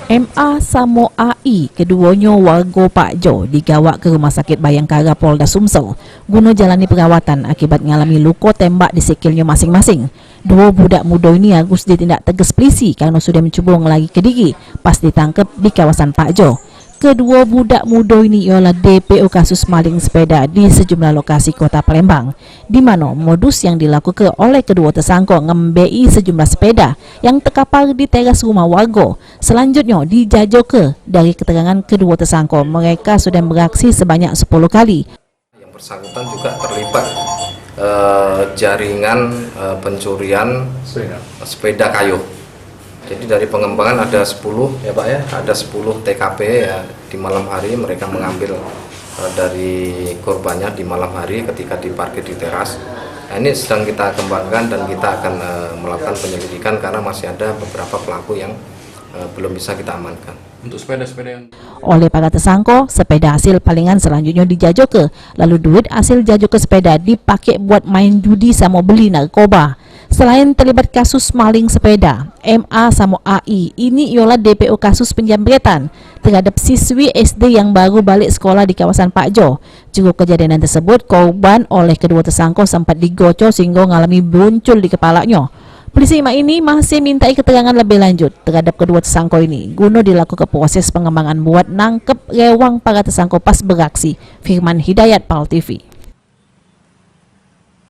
MA Samo AI, keduanya warga Pak Jo, digawak ke Rumah Sakit Bayangkara Polda Sumsel guna jalani perawatan akibat mengalami luka tembak di sikilnya masing-masing. Dua budak muda ini harus ditindak tegas polisi kerana sudah mencuba melari ke diri pas ditangkap di kawasan Pak Jo. Kedua budak muda ini ialah DPO kasus maling sepeda di sejumlah lokasi kota Palembang, di mana modus yang dilakukan oleh kedua tersangka ngembei sejumlah sepeda yang terkapar di teras rumah warga. Selanjutnya dijajoke dari keterangan kedua tersangka, mereka sudah beraksi sebanyak 10 kali. Yang bersangkutan juga terlibat jaringan pencurian sepeda kayu. Jadi dari pengembangan ada 10 ya Pak ya, ada 10 TKP ya di malam hari mereka mengambil dari korbannya di malam hari ketika diparkir di teras. Nah, ini sedang kita kembangkan dan kita akan melakukan penyelidikan karena masih ada beberapa pelaku yang belum bisa kita amankan. Untuk sepeda-sepeda yang oleh para tersangka, sepeda hasil palingan selanjutnya dijajoke, lalu duit hasil jajoke sepeda dipakai buat main judi sama beli narkoba. Selain terlibat kasus maling sepeda, MA Samo AI ini ialah DPO kasus penjamretan terhadap siswi SD yang baru balik sekolah di kawasan Pak Jo. Juga kejadian tersebut, korban oleh kedua tersangka sempat digocok sehingga mengalami buncul di kepalanya. Polisi ini masih mintai keterangan lebih lanjut terhadap kedua tersangka ini guna dilakukan proses pengembangan buat nangkep rewang para tersangka pas beraksi. Firman Hidayat, PAL TV.